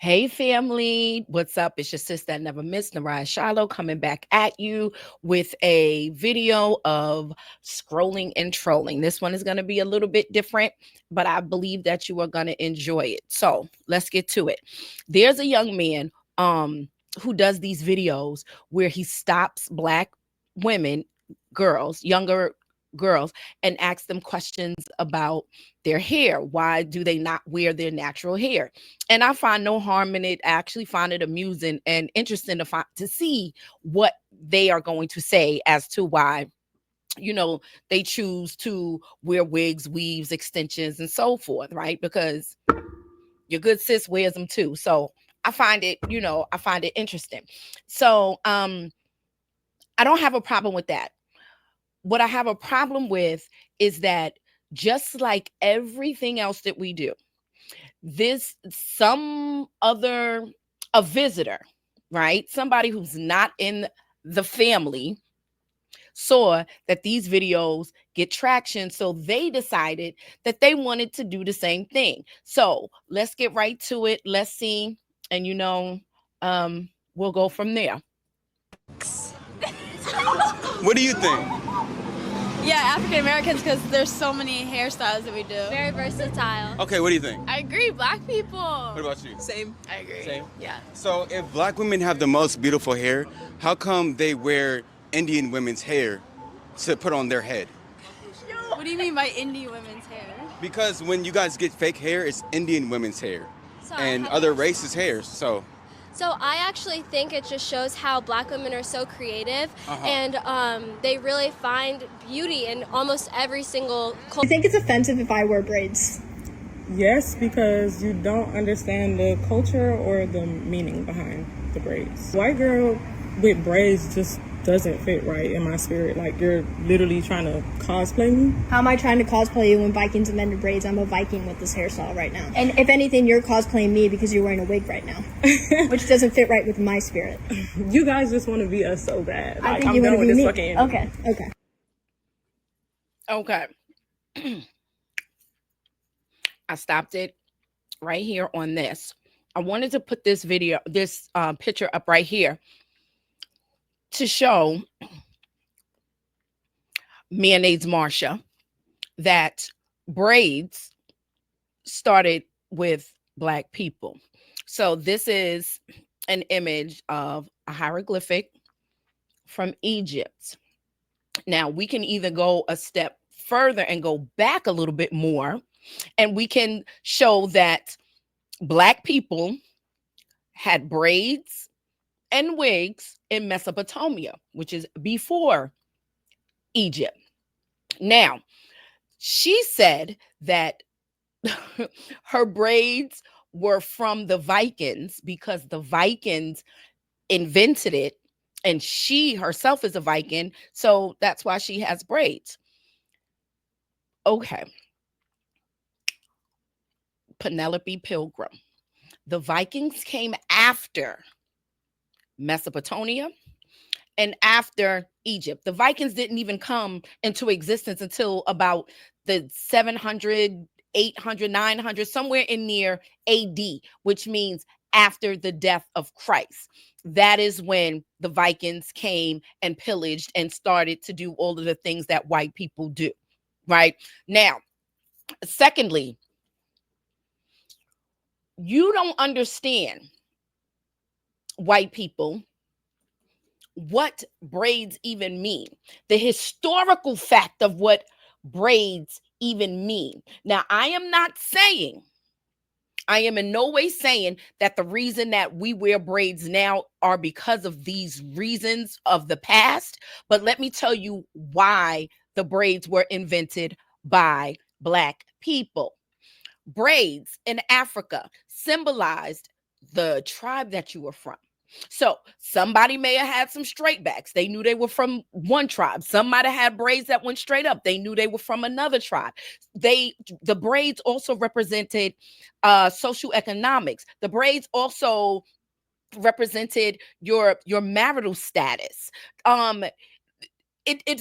Hey family, what's up? It's your sister that never missed, Naraya Shiloh, coming back at you with a video of scrolling and trolling. This one is going to be a little bit different, but I believe that you are going to enjoy it. So let's get to it. There's a young man who does these videos where he stops black women, girls, younger girls, and asks them questions about their hair. Why do they not wear their natural hair? And I find no harm in it. I actually find it amusing and interesting to see what they are going to say as to why they choose to wear wigs, weaves, extensions, and so forth, right? Because your good sis wears them too. So I find it, I find it interesting. So I don't have a problem with that. What I have a problem with is that just like everything else that we do, this some other a visitor, right? Somebody who's not in the family saw that these videos get traction, so they decided that they wanted to do the same thing. So let's get right to it. Let's see, and we'll go from there. What do you think? Yeah, African Americans, because there's so many hairstyles that we do. Very versatile. Okay, what do you think? I agree, black people. What about you? Same. I agree. Same? Yeah. So if black women have the most beautiful hair, how come they wear Indian women's hair to put on their head? What do you mean by Indian women's hair? Because when you guys get fake hair, it's Indian women's hair So and I other races' hair. So I actually think it just shows how black women are so creative, Uh-huh. and they really find beauty in almost every single I culture. think it's offensive if I wear braids. Yes, because you don't understand the culture or the meaning behind the braids. White girl with braids just doesn't fit right in my spirit. Like, you're literally trying to cosplay me. How am I trying to cosplay you when Vikings invented braids? I'm a Viking with this hairstyle right now. And if anything, you're cosplaying me because you're wearing a wig right now, which doesn't fit right with my spirit. You guys just want to be us so bad. I Like, think I'm you want done to with be this me. fucking Okay. Okay. I stopped it right here on this. I wanted to put this picture up right here to show Mayonnaise Marsha that braids started with black people. So this is an image of a hieroglyphic from Egypt. Now we can either go a step further and go back a little bit more, and we can show that black people had braids and wigs in Mesopotamia, which is before Egypt. Now, she said that her braids were from the Vikings because the Vikings invented it, and she herself is a Viking, so that's why she has braids. Okay. Penelope Pilgrim. The Vikings came after Mesopotamia and after Egypt. The Vikings didn't even come into existence until about the 700, 800, 900, somewhere in near AD, which means after the death of Christ. That is when the Vikings came and pillaged and started to do all of the things that white people do, right? Now, secondly, you don't understand, white people, what braids even mean, the historical fact of what braids even mean. Now, I am in no way saying that the reason that we wear braids now are because of these reasons of the past, but let me tell you why the braids were invented by black people. Braids in Africa symbolized the tribe that you were from. So somebody may have had some straight backs. They knew they were from one tribe. Some might have had braids that went straight up. They knew they were from another tribe. The braids also represented social economics. The braids also represented your marital status.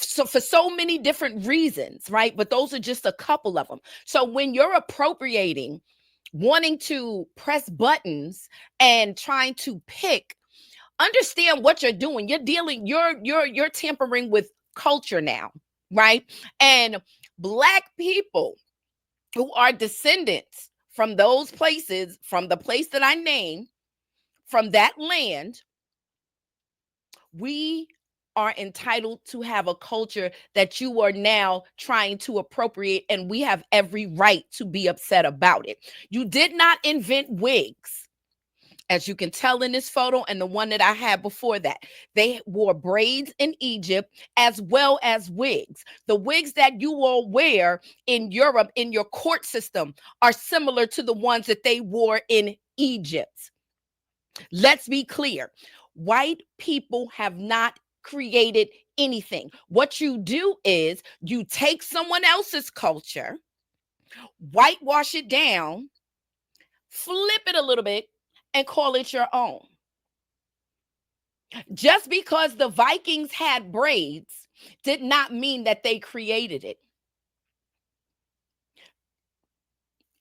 So for so many different reasons, right? But those are just a couple of them. So when you're appropriating wanting to press buttons and trying to pick, understand what you're doing. You're tampering with culture now, right? And Black people who are descendants from those places, from the place that I named, from that land, we are entitled to have a culture that you are now trying to appropriate, and we have every right to be upset about it. You did not invent wigs. As you can tell in this photo and the one that I had before that, they wore braids in Egypt as well as wigs. The wigs that you all wear in Europe in your court system are similar to the ones that they wore in Egypt. Let's be clear. White people have not created anything. What you do is you take someone else's culture, whitewash it down, flip it a little bit, and call it your own. Just because the Vikings had braids did not mean that they created it.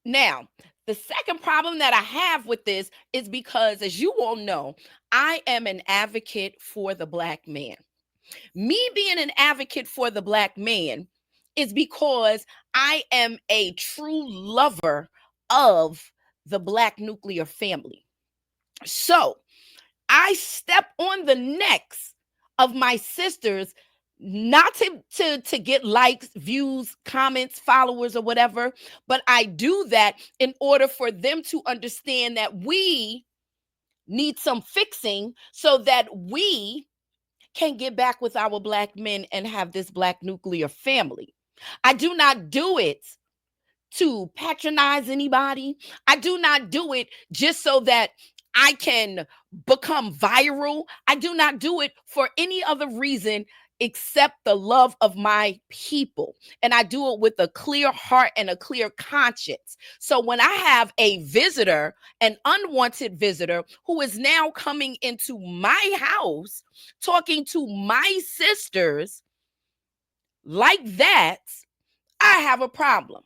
Now, the second problem that I have with this is because, as you all know, I am an advocate for the Black man. Me being an advocate for the Black man is because I am a true lover of the Black nuclear family. So I step on the necks of my sisters, not to get likes, views, comments, followers, or whatever, but I do that in order for them to understand that we need some fixing so that we can get back with our Black men and have this Black nuclear family. I do not do it to patronize anybody. I do not do it just so that I can become viral. I do not do it for any other reason except the love of my people. And I do it with a clear heart and a clear conscience. So when I have a visitor, an unwanted visitor, who is now coming into my house, talking to my sisters like that, I have a problem.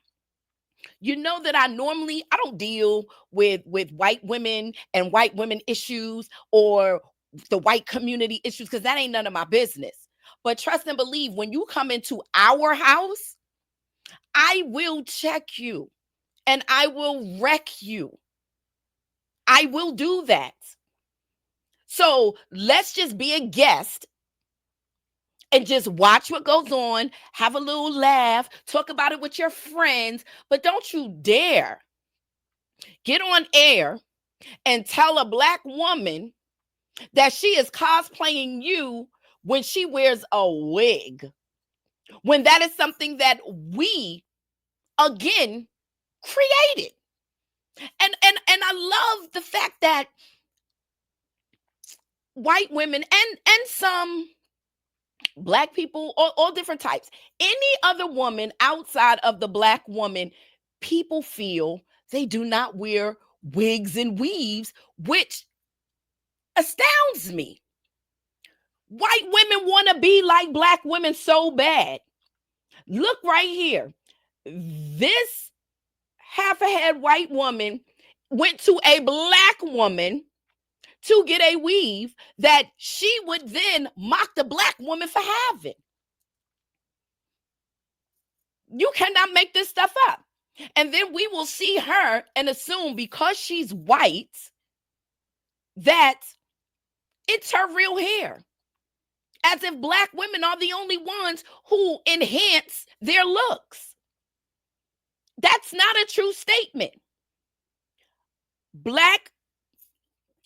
You know that I don't deal with white women and white women issues or the white community issues, because that ain't none of my business. But trust and believe, when you come into our house, I will check you and I will wreck you. I will do that. So let's just be a guest and just watch what goes on, have a little laugh, talk about it with your friends, but don't you dare get on air and tell a Black woman that she is cosplaying you when she wears a wig, when that is something that we, again, created. And I love the fact that white women and some Black people, all different types, any other woman outside of the Black woman, people feel they do not wear wigs and weaves, which astounds me. White women want to be like Black women so bad. Look right here. This half a head white woman went to a Black woman to get a weave that she would then mock the Black woman for having. You cannot make this stuff up. And then we will see her and assume because she's white that it's her real hair, as if Black women are the only ones who enhance their looks. That's not a true statement. Black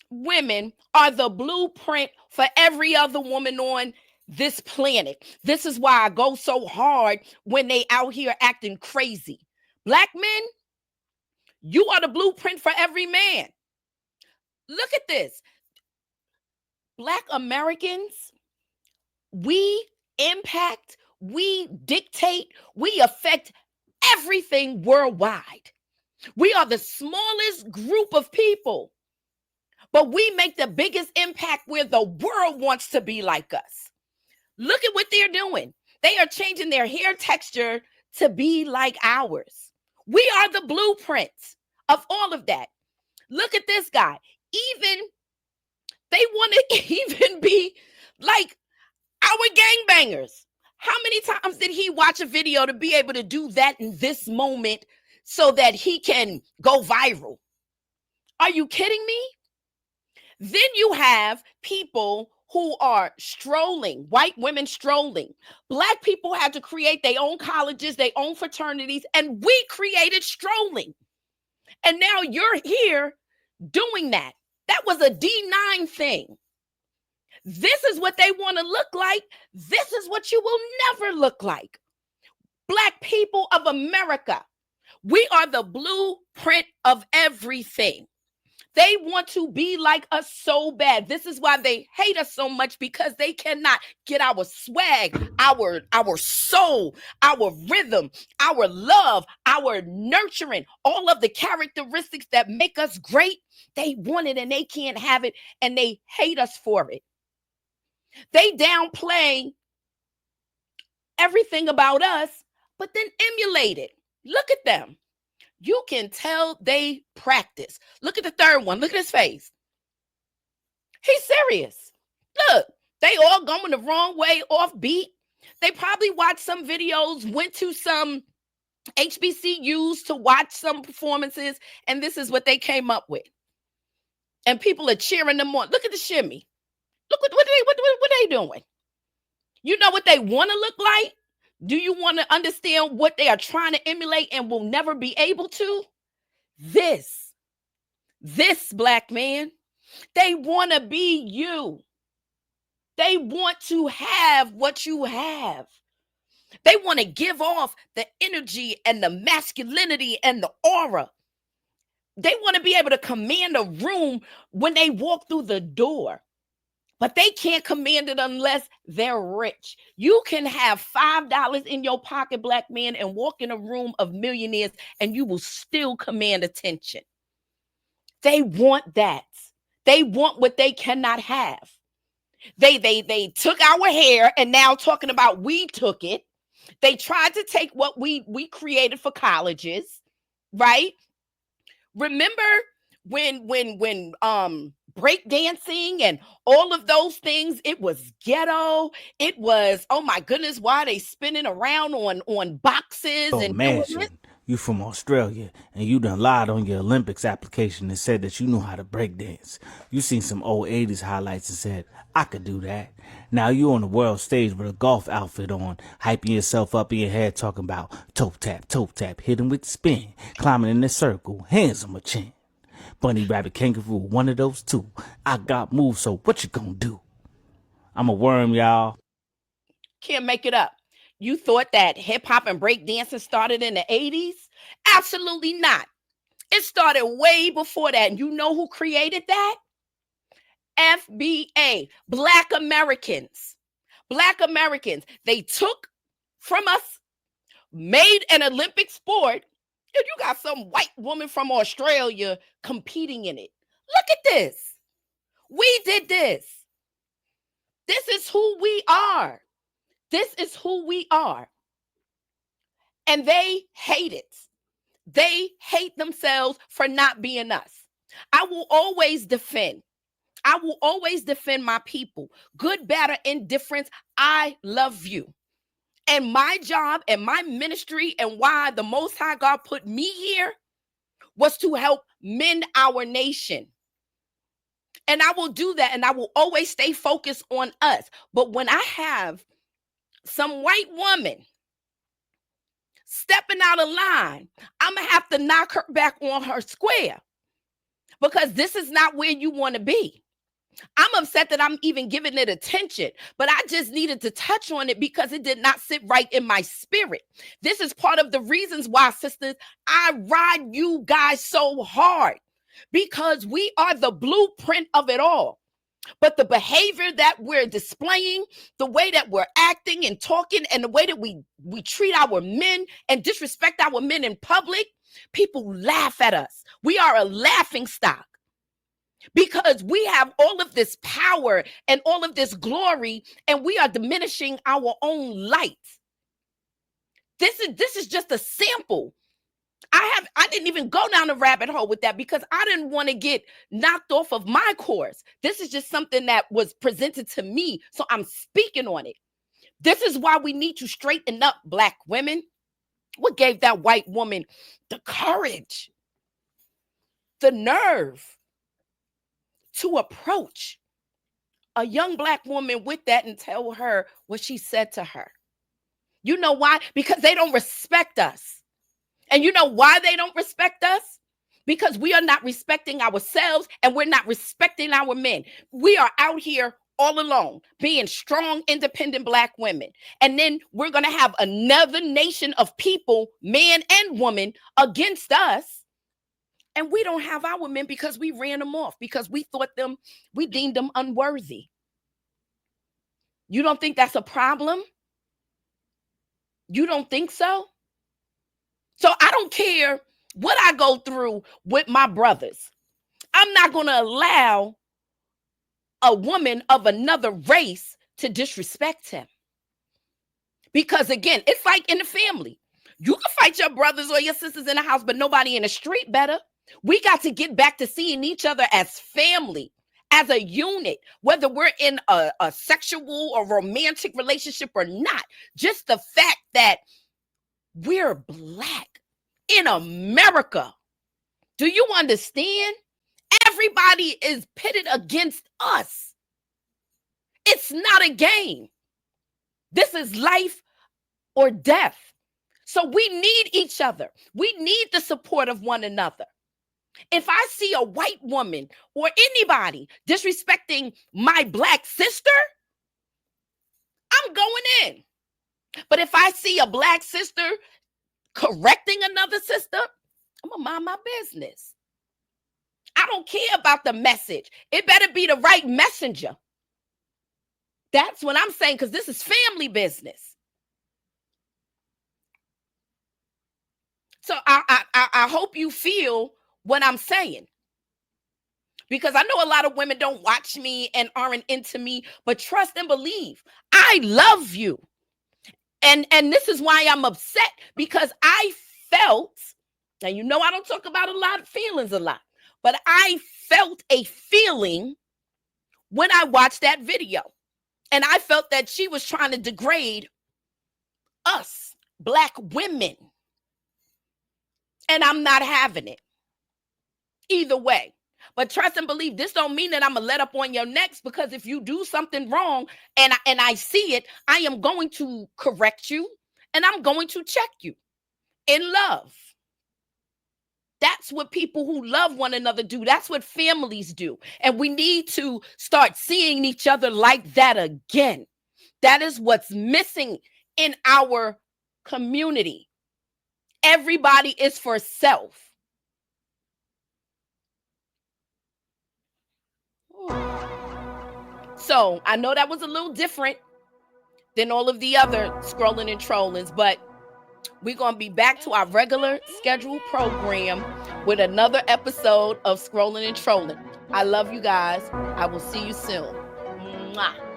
women are the blueprint for every other woman on this planet. This is why I go so hard when they out here acting crazy. Black men, you are the blueprint for every man. Look at this. Black Americans, we impact, we dictate, we affect everything worldwide. We are the smallest group of people, but we make the biggest impact where the world wants to be like us. Look at what they're doing. They are changing their hair texture to be like ours. We are the blueprint of all of that. Look at this guy. Even they want to even be like our gangbangers. How many times did he watch a video to be able to do that in this moment so that he can go viral? Are you kidding me? Then you have people who are strolling, white women strolling. Black people had to create their own colleges, their own fraternities, and we created strolling. And now you're here doing that. That was a D9 thing. This is what they want to look like. This is what you will never look like. Black people of America, we are the blueprint of everything. They want to be like us so bad. This is why they hate us so much, because they cannot get our swag, our soul, our rhythm, our love, our nurturing, all of the characteristics that make us great. They want it and they can't have it, and they hate us for it. They downplay everything about us, but then emulate it. Look at them. You can tell they practice. Look at the third one. Look at his face. He's serious. Look, they all going the wrong way, off beat. They probably watched some videos, went to some HBCUs to watch some performances, and this is what they came up with. And people are cheering them on. Look at the shimmy. Look what they doing. You know what they want to look like? Do you want to understand what they are trying to emulate and will never be able to? This Black man, they want to be you. They want to have what you have. They want to give off the energy and the masculinity and the aura. They want to be able to command a room when they walk through the door. But they can't command it unless they're rich. You can have $5 in your pocket, Black man, and walk in a room of millionaires, and you will still command attention. They want that. They want what they cannot have. They took our hair, and now talking about we took it. They tried to take what we created for colleges, right? Remember when breakdancing and all of those things, it was ghetto. It was, oh my goodness, why are they spinning around on boxes and doing this? You from Australia, and you done lied on your Olympics application and said that you knew how to break dance. You seen some old 80s highlights and said, I could do that. Now you on the world stage with a golf outfit on, hyping yourself up in your head, talking about toe tap, hit him with the spin, climbing in the circle, hands on my chin. Bunny, rabbit, kangaroo, one of those two. I got moves, so what you gonna do? I'm a worm, y'all. Can't make it up. You thought that hip hop and break dancing started in the 80s? Absolutely not. It started way before that. And you know who created that? FBA, Black Americans. Black Americans. They took from us, made an Olympic sport, and you got some white woman from Australia competing in it. Look at this. We did this. This is who we are. This is who we are. And they hate it. They hate themselves for not being us. I will always defend. I will always defend my people. Good, bad, or indifference, I love you. And my job and my ministry and why the Most High God put me here was to help mend our nation. And I will do that, and I will always stay focused on us. But when I have some white woman stepping out of line, I'm going to have to knock her back on her square, because this is not where you want to be. I'm upset that I'm even giving it attention, but I just needed to touch on it because it did not sit right in my spirit. This is part of the reasons why, sisters, I ride you guys so hard, because we are the blueprint of it all. But the behavior that we're displaying, the way that we're acting and talking, and the way that we treat our men and disrespect our men in public, people laugh at us. We are a laughing stock, because we have all of this power and all of this glory, and we are diminishing our own light. This is just a sample. I didn't even go down the rabbit hole with that because I didn't want to get knocked off of my course. This is just something that was presented to me, so I'm speaking on it. This is why we need to straighten up, Black women. What gave that white woman the courage, the nerve to approach a young Black woman with that and tell her what she said to her? You know why? Because they don't respect us. And you know why they don't respect us? Because we are not respecting ourselves and we're not respecting our men. We are out here all alone, being strong, independent Black women. And then we're going to have another nation of people, man and woman, against us. And we don't have our men because we ran them off, because we deemed them unworthy. You don't think that's a problem? You don't think so? So I don't care what I go through with my brothers. I'm not going to allow a woman of another race to disrespect him. Because again, it's like in the family. You can fight your brothers or your sisters in the house, but nobody in the street better. We got to get back to seeing each other as family, as a unit, whether we're in a sexual or romantic relationship or not. Just the fact that we're Black in America. Do you understand? Everybody is pitted against us. It's not a game. This is life or death. So we need each other. We need the support of one another. If I see a white woman or anybody disrespecting my Black sister, I'm going in. But if I see a Black sister correcting another sister, I'm going to mind my business. I don't care about the message. It better be the right messenger. That's what I'm saying, because this is family business. So I hope you feel what I'm saying, because I know a lot of women don't watch me and aren't into me, but trust and believe, I love you. And this is why I'm upset, because I felt, and you know I don't talk about a lot of feelings a lot, but I felt a feeling when I watched that video. And I felt that she was trying to degrade us, Black women. And I'm not having it. Either way. But trust and believe, this don't mean that I'm going to let up on your necks, because if you do something wrong and I see it, I am going to correct you and I'm going to check you in love. That's what people who love one another do. That's what families do. And we need to start seeing each other like that again. That is what's missing in our community. Everybody is for self. So I know that was a little different than all of the other scrolling and trollings, but we're going to be back to our regular scheduled program with another episode of Scrolling and Trolling. I love you guys. I will see you soon. Mwah.